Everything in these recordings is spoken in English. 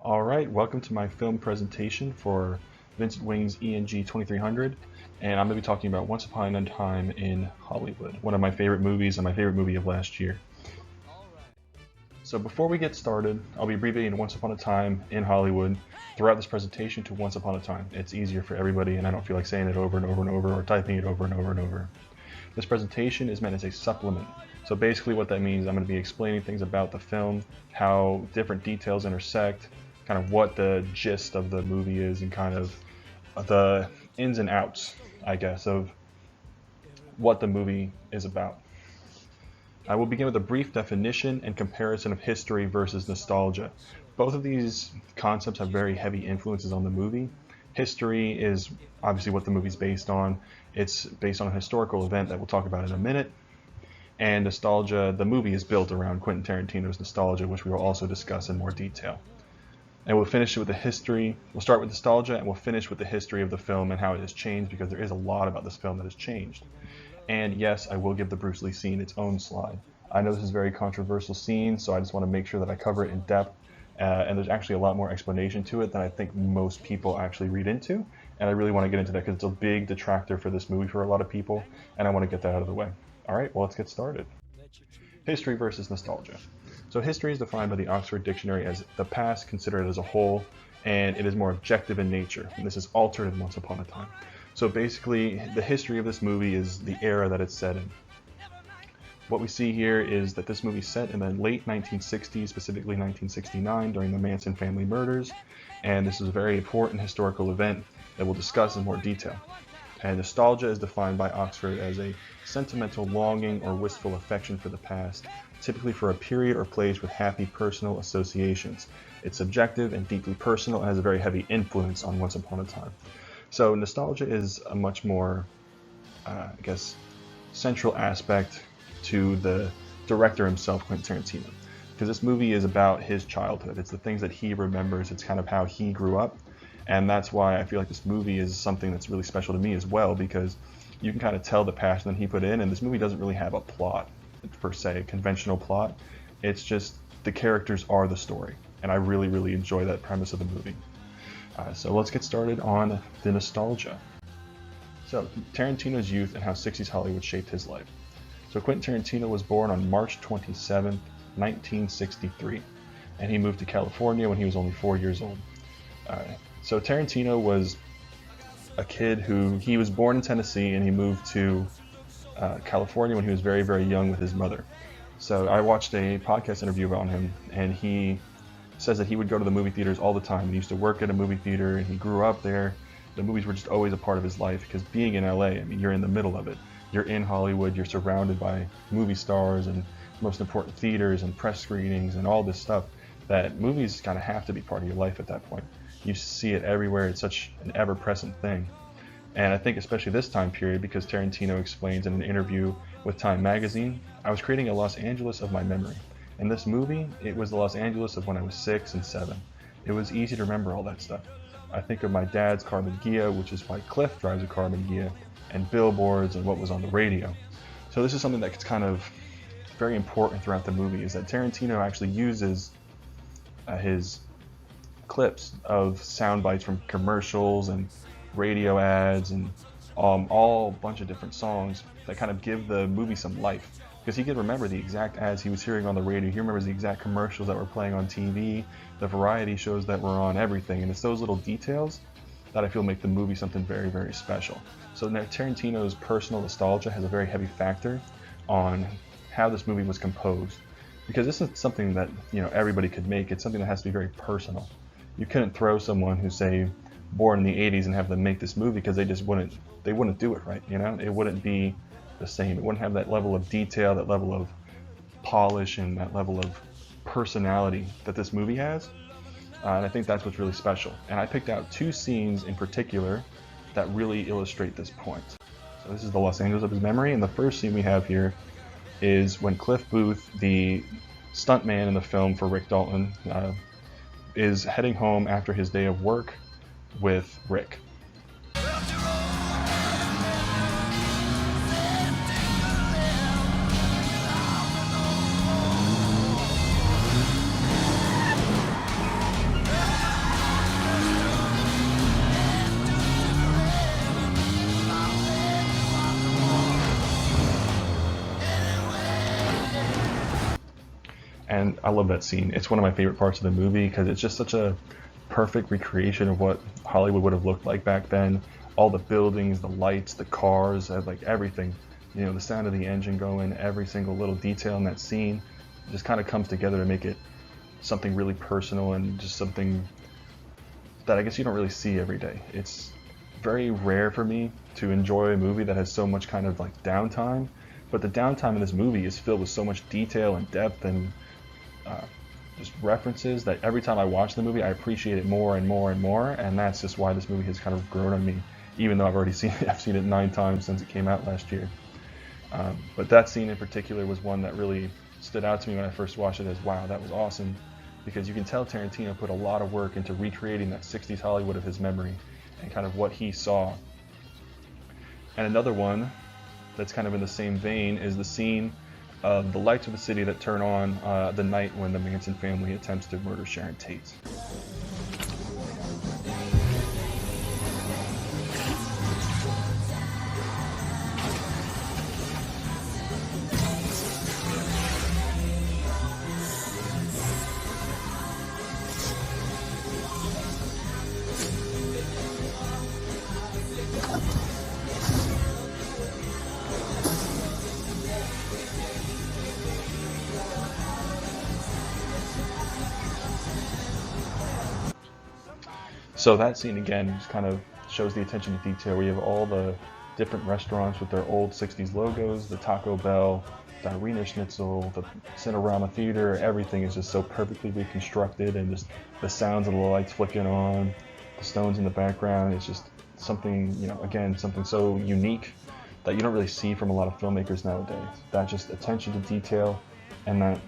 All right, welcome to my film presentation for Vincent Wing's ENG 2300, and I'm going to be talking about Once Upon a Time in Hollywood, one of my favorite movies and my favorite movie of last year. So before we get started, I'll be abbreviating Once Upon a Time in Hollywood throughout this presentation to Once Upon a Time. It's easier for everybody, and I don't feel like saying it over and over and over or typing it over and over and over. This presentation is meant as a supplement. So basically what that means, I'm going to be explaining things about the film, how different details intersect, kind of what the gist of the movie is, and kind of the ins and outs, I guess, of what the movie is about. I will begin with a brief definition and comparison of history versus nostalgia. Both of these concepts have very heavy influences on the movie. History is obviously what the movie's based on. It's based on a historical event that we'll talk about in a minute. And nostalgia, the movie is built around Quentin Tarantino's nostalgia, which we will also discuss in more detail. And we'll finish with the history. We'll start with nostalgia and we'll finish with the history of the film and how it has changed, because there is a lot about this film that has changed. And yes, I will give the Bruce Lee scene its own slide. I know this is a very controversial scene, so I just want to make sure that I cover it in depth. And there's actually a lot more explanation to it than I think most people actually read into. And I really want to get into that because it's a big detractor for this movie for a lot of people, and I want to get that out of the way. All right, well, let's get started. History versus nostalgia. So history is defined by the Oxford Dictionary as the past considered as a whole, and it is more objective in nature. And this is altered in Once Upon a Time. So basically, the history of this movie is the era that it's set in. What we see here is that this movie is set in the late 1960s, specifically 1969, during the Manson Family murders, and this is a very important historical event that we'll discuss in more detail. And nostalgia is defined by Oxford as a sentimental longing or wistful affection for the past, typically for a period or place with happy personal associations. It's subjective and deeply personal and has a very heavy influence on Once Upon a Time. So nostalgia is a much more, central aspect to the director himself, Quentin Tarantino. Because this movie is about his childhood. It's the things that he remembers. It's kind of how he grew up. And that's why I feel like this movie is something that's really special to me as well, because you can kind of tell the passion that he put in, and this movie doesn't really have a plot, per se, a conventional plot. It's just the characters are the story. And I really, really enjoy that premise of the movie. So let's get started on the nostalgia. So Tarantino's youth and how 60s Hollywood shaped his life. So Quentin Tarantino was born on March 27, 1963, and he moved to California when he was only 4 years old. So Tarantino was a kid he was born in Tennessee, and he moved to California when he was very, very young with his mother. So I watched a podcast interview about him, and he says that he would go to the movie theaters all the time. He used to work at a movie theater, and he grew up there. The movies were just always a part of his life, because being in LA, I mean, you're in the middle of it. You're in Hollywood, you're surrounded by movie stars and most important theaters and press screenings and all this stuff, that movies kind of have to be part of your life at that point. You see it everywhere. It's such an ever-present thing. And I think especially this time period, because Tarantino explains in an interview with Time magazine, I was creating a Los Angeles of my memory. In this movie, it was the Los Angeles of when I was 6 and 7. It was easy to remember all that stuff. I think of my dad's Carbon Ghia, which is why Cliff drives a Carbon Ghia, and billboards and what was on the radio. So this is something that's kind of very important throughout the movie, is that Tarantino actually uses his clips of sound bites from commercials and radio ads and all a bunch of different songs that kind of give the movie some life, because he could remember the exact ads he was hearing on the radio. He remembers the exact commercials that were playing on TV, the variety shows that were on, everything. And it's those little details that I feel make the movie something very, very special. So now Tarantino's personal nostalgia has a very heavy factor on how this movie was composed, because this is something that, you know, everybody could make. It's something that has to be very personal. You couldn't throw someone who's, say, born in the 80s and have them make this movie, because they wouldn't do it right, you know? It wouldn't be the same. It wouldn't have that level of detail, that level of polish, and that level of personality that this movie has. And I think that's what's really special. And I picked out two scenes in particular that really illustrate this point. So this is the Los Angeles of his memory, and the first scene we have here is when Cliff Booth, the stuntman in the film for Rick Dalton, is heading home after his day of work with Rick. And I love that scene. It's one of my favorite parts of the movie because it's just such a perfect recreation of what Hollywood would have looked like back then. All the buildings, the lights, the cars, like everything. You know, the sound of the engine going, every single little detail in that scene just kind of comes together to make it something really personal and just something that I guess you don't really see every day. It's very rare for me to enjoy a movie that has so much kind of like downtime, but the downtime in this movie is filled with so much detail and depth and just references that every time I watch the movie I appreciate it more and more and more, and that's just why this movie has kind of grown on me, even though I've already seen it. I've seen it 9 times since it came out last year. But that scene in particular was one that really stood out to me when I first watched it as, wow, that was awesome, because you can tell Tarantino put a lot of work into recreating that 60s Hollywood of his memory and kind of what he saw. And another one that's kind of in the same vein is the scene of the lights of the city that turn on the night when the Manson family attempts to murder Sharon Tate. So that scene again just kind of shows the attention to detail, where you have all the different restaurants with their old 60s logos, the Taco Bell, the Wiener Schnitzel, the Cinerama Theater, everything is just so perfectly reconstructed, and just the sounds of the lights flicking on, the stones in the background, it's just something, you know, again, something so unique that you don't really see from a lot of filmmakers nowadays. That just attention to detail and that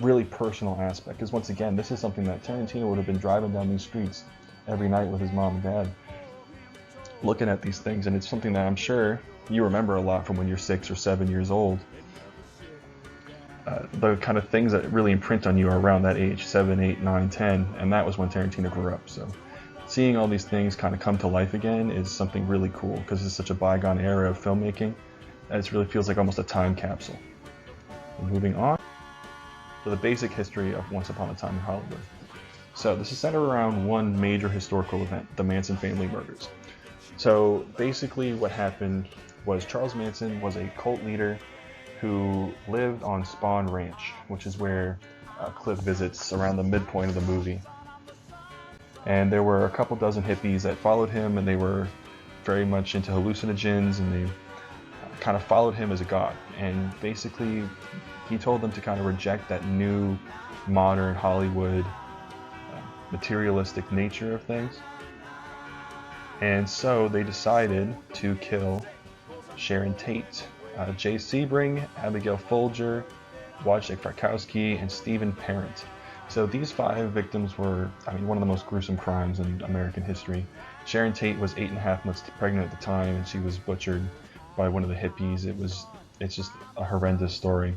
really personal aspect, because once again, this is something that Tarantino would have been driving down these streets every night with his mom and dad looking at these things, and it's something that I'm sure you remember a lot from when you're 6 or 7 years old. The kind of things that really imprint on you are around that age, 7, 8, 9, 10, and that was when Tarantino grew up. So seeing all these things kind of come to life again is something really cool, because it's such a bygone era of filmmaking that it really feels like almost a time capsule. Moving on to the basic history of Once Upon a Time in Hollywood. So this is centered around one major historical event, the Manson family murders. So basically what happened was Charles Manson was a cult leader who lived on Spawn Ranch, which is where Cliff visits around the midpoint of the movie. And there were a couple dozen hippies that followed him, and they were very much into hallucinogens, and they kind of followed him as a god. And basically he told them to kind of reject that new modern Hollywood materialistic nature of things. And so they decided to kill Sharon Tate, Jay Sebring, Abigail Folger, Wojciech Frykowski, and Stephen Parent. So these 5 victims were, one of the most gruesome crimes in American history. Sharon Tate was 8.5 months pregnant at the time, and she was butchered by one of the hippies. It's just a horrendous story.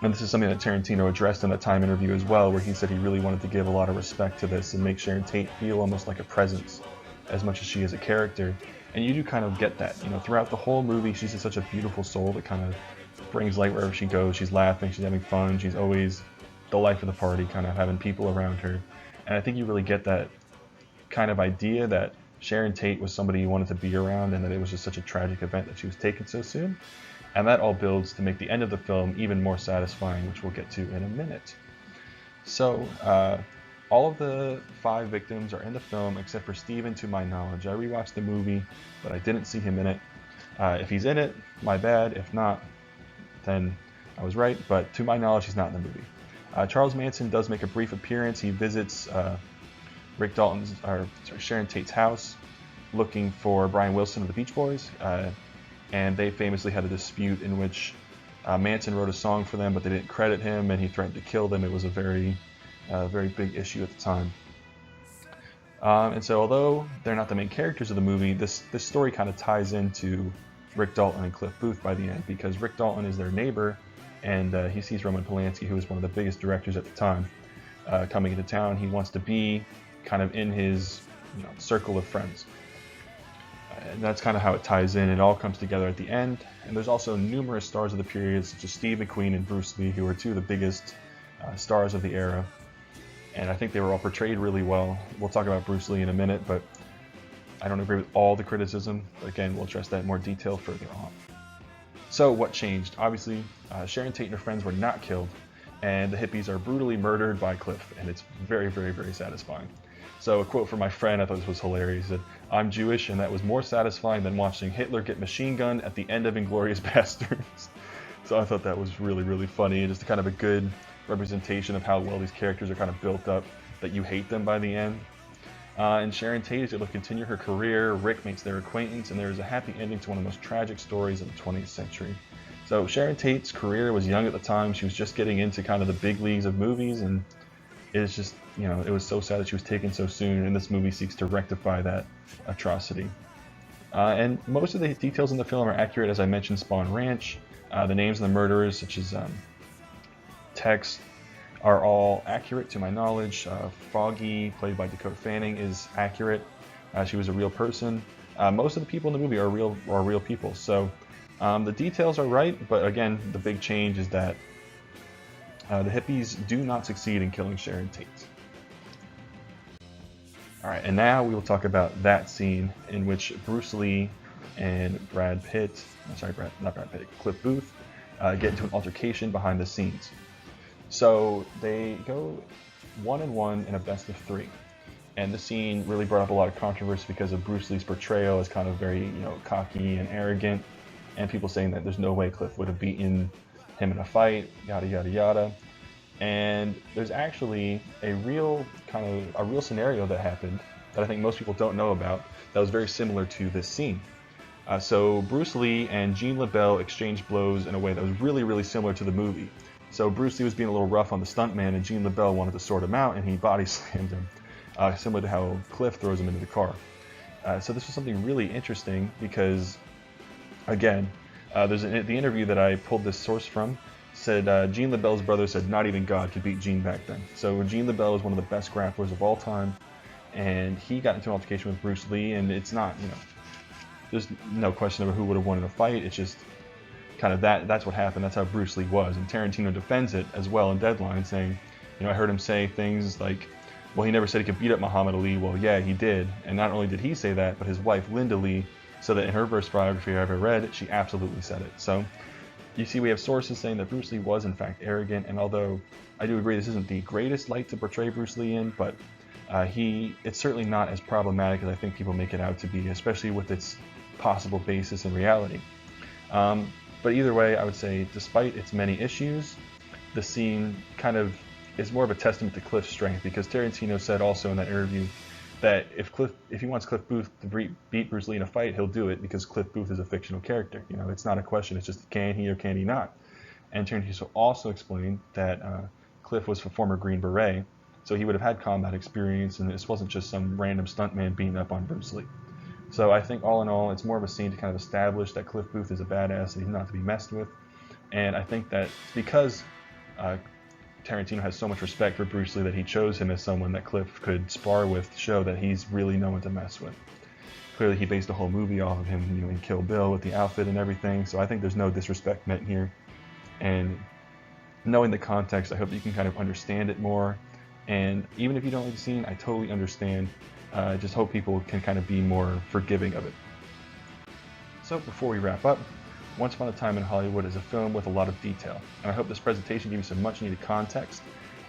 And this is something that Tarantino addressed in that Time interview as well, where he said he really wanted to give a lot of respect to this and make Sharon Tate feel almost like a presence as much as she is a character. And you do kind of get that, throughout the whole movie. She's just such a beautiful soul that kind of brings light wherever she goes. She's laughing, she's having fun, she's always the life of the party, kind of having people around her. And I think you really get that kind of idea that Sharon Tate was somebody you wanted to be around, and that it was just such a tragic event that she was taken so soon. And that all builds to make the end of the film even more satisfying, which we'll get to in a minute. So, all of the 5 victims are in the film except for Stephen, to my knowledge. I rewatched the movie, but I didn't see him in it. If he's in it, my bad. If not, then I was right. But to my knowledge, he's not in the movie. Charles Manson does make a brief appearance. He visits Sharon Tate's house, looking for Brian Wilson of the Beach Boys. And they famously had a dispute in which Manson wrote a song for them, but they didn't credit him, and he threatened to kill them. It was a very big issue at the time. And so although they're not the main characters of the movie, this story kind of ties into Rick Dalton and Cliff Booth by the end, because Rick Dalton is their neighbor, and he sees Roman Polanski, who was one of the biggest directors at the time, coming into town. He wants to be kind of in his circle of friends. And that's kind of how it ties in. It all comes together at the end. And there's also numerous stars of the period, such as Steve McQueen and Bruce Lee, who are two of the biggest stars of the era. And I think they were all portrayed really well. We'll talk about Bruce Lee in a minute, but I don't agree with all the criticism. But again, we'll address that in more detail further on. So what changed? Obviously, Sharon Tate and her friends were not killed, and the hippies are brutally murdered by Cliff, and it's very, very, very satisfying. So a quote from my friend, I thought this was hilarious. He said, "I'm Jewish, and that was more satisfying than watching Hitler get machine gunned at the end of Inglourious Basterds." So I thought that was really, really funny, and just kind of a good representation of how well these characters are kind of built up, that you hate them by the end. And Sharon Tate is able to continue her career. Rick makes their acquaintance, and there is a happy ending to one of the most tragic stories of the 20th century. So Sharon Tate's career was young at the time. She was just getting into kind of the big leagues of movies, and it's just, it was so sad that she was taken so soon, and this movie seeks to rectify that atrocity. And most of the details in the film are accurate. As I mentioned, Spawn Ranch, the names of the murderers, such as Tex, are all accurate to my knowledge. Foggy, played by Dakota Fanning, is accurate. She was a real person. Most of the people in the movie are real people. So the details are right, but again, the big change is that the hippies do not succeed in killing Sharon Tate. All right, and now we will talk about that scene in which Bruce Lee and Cliff Booth get into an altercation behind the scenes. So they go 1-1 in a best of 3. And the scene really brought up a lot of controversy because of Bruce Lee's portrayal as kind of very, cocky and arrogant, and people saying that there's no way Cliff would have beaten him in a fight, yada, yada, yada. And there's actually a real scenario that happened that I think most people don't know about that was very similar to this scene. So Bruce Lee and Gene LaBelle exchanged blows in a way that was really, really similar to the movie. So Bruce Lee was being a little rough on the stuntman, and Gene LaBelle wanted to sort him out, and he body slammed him, similar to how Cliff throws him into the car. So this was something really interesting because, again, the interview that I pulled this source from said Gene LaBelle's brother said not even God could beat Gene back then. So Gene LaBelle was one of the best grapplers of all time, and he got into an altercation with Bruce Lee, and it's not, there's no question over who would have won in a fight. It's just kind of that's what happened. That's how Bruce Lee was. And Tarantino defends it as well in Deadline, saying, I heard him say things like, well, he never said he could beat up Muhammad Ali. Well, yeah, he did. And not only did he say that, but his wife, Linda Lee, said that in her verse biography I ever read, she absolutely said it. So you see, we have sources saying that Bruce Lee was in fact arrogant. And although I do agree this isn't the greatest light to portray Bruce Lee in, but it's certainly not as problematic as I think people make it out to be, especially with its possible basis in reality. But either way, I would say, despite its many issues, the scene kind of is more of a testament to Cliff's strength, because Tarantino said also in that interview that if he wants Cliff Booth to beat Bruce Lee in a fight, he'll do it, because Cliff Booth is a fictional character. It's not a question. It's just can he or can he not? And Tarantino also explained that Cliff was a former Green Beret, so he would have had combat experience, and this wasn't just some random stuntman beating up on Bruce Lee. So I think all in all, it's more of a scene to kind of establish that Cliff Booth is a badass and he's not to be messed with. And I think that because Tarantino has so much respect for Bruce Lee, that he chose him as someone that Cliff could spar with to show that he's really no one to mess with. Clearly he based the whole movie off of him, in Kill Bill with the outfit and everything. So I think there's no disrespect meant here. And knowing the context, I hope you can kind of understand it more. And even if you don't like the scene, I totally understand. I just hope people can kind of be more forgiving of it. So before we wrap up, Once Upon a Time in Hollywood is a film with a lot of detail, and I hope this presentation gave you some much needed context,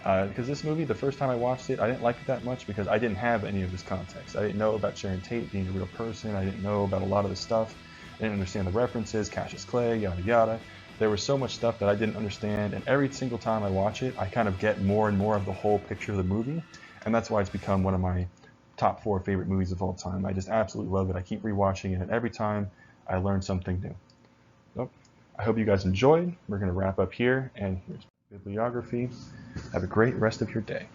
because this movie, the first time I watched it, I didn't like it that much because I didn't have any of this context. I didn't know about Sharon Tate being a real person. I didn't know about a lot of the stuff. I didn't understand the references, Cassius Clay, yada yada. There was so much stuff that I didn't understand, and every single time I watch it, I kind of get more and more of the whole picture of the movie, and that's why it's become one of my top 4 favorite movies of all time. I just absolutely love it. I keep rewatching it, and every time I learn something new. So I hope you guys enjoyed. We're going to wrap up here, and here's bibliography. Have a great rest of your day.